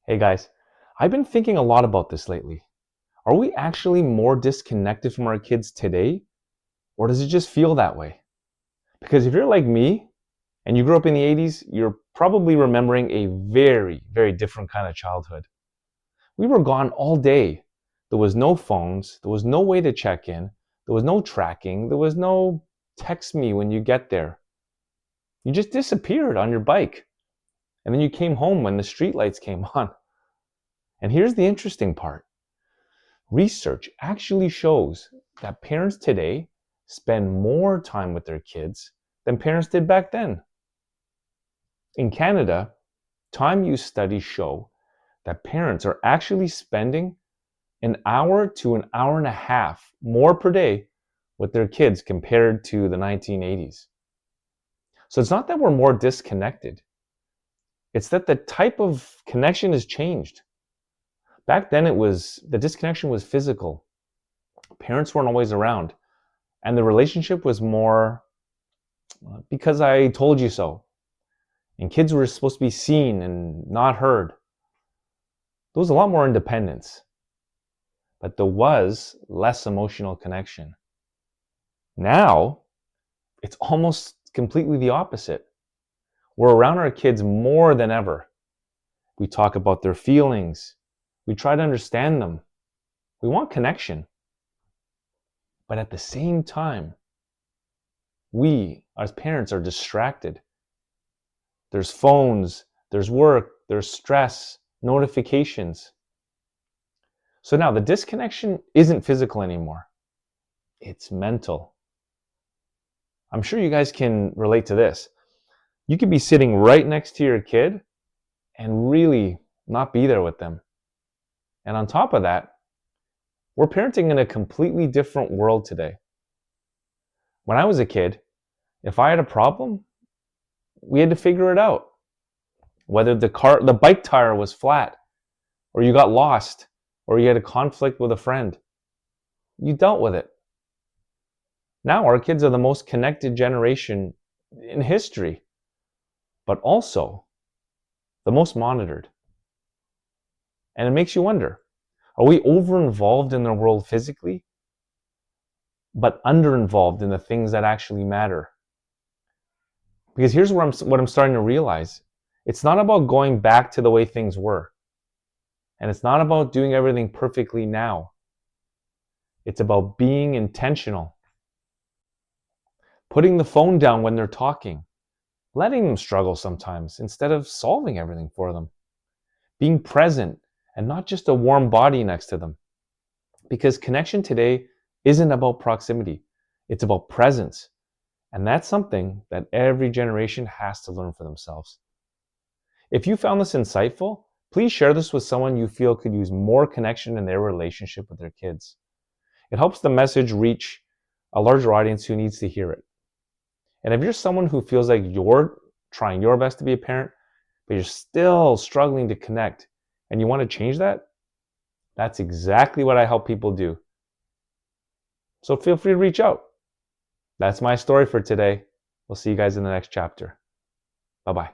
Hey guys, I've been thinking a lot about this lately. Are we actually more disconnected from our kids today, or does it just feel that way? Because if you're like me and you grew up in the 80s, you're probably remembering a very, very different kind of childhood. We were gone all day. There was no phones, there was no way to check in, there was no tracking, there was no text me when you get there. You just disappeared on your bike, and then you came home when the streetlights came on. And here's the interesting part. Research actually shows that parents today spend more time with their kids than parents did back then. In Canada, time use studies show that parents are actually spending an hour to an hour and a half more per day with their kids compared to the 1980s. So it's not that we're more disconnected, it's that the type of connection has changed. Back then, the disconnection was physical. Parents weren't always around, and the relationship was more because I told you so. And kids were supposed to be seen and not heard. There was a lot more independence, but there was less emotional connection. Now, it's almost completely the opposite. We're around our kids more than ever. We talk about their feelings. We try to understand them. We want connection. But at the same time, we, as parents, are distracted. There's phones, there's work, there's stress, notifications. So now the disconnection isn't physical anymore. It's mental. I'm sure you guys can relate to this. You could be sitting right next to your kid and really not be there with them. And on top of that, we're parenting in a completely different world today. When I was a kid, if I had a problem, we had to figure it out. Whether the bike tire was flat, or you got lost, or you had a conflict with a friend, you dealt with it. Now our kids are the most connected generation in history, but also the most monitored. And it makes you wonder, are we over-involved in their world physically, but under-involved in the things that actually matter? Because here's what I'm starting to realize. It's not about going back to the way things were. And it's not about doing everything perfectly now. It's about being intentional. Putting the phone down when they're talking. Letting them struggle sometimes instead of solving everything for them. Being present and not just a warm body next to them. Because connection today isn't about proximity. It's about presence. And that's something that every generation has to learn for themselves. If you found this insightful, please share this with someone you feel could use more connection in their relationship with their kids. It helps the message reach a larger audience who needs to hear it. And if you're someone who feels like you're trying your best to be a parent, but you're still struggling to connect and you want to change that, that's exactly what I help people do. So feel free to reach out. That's my story for today. We'll see you guys in the next chapter. Bye-bye.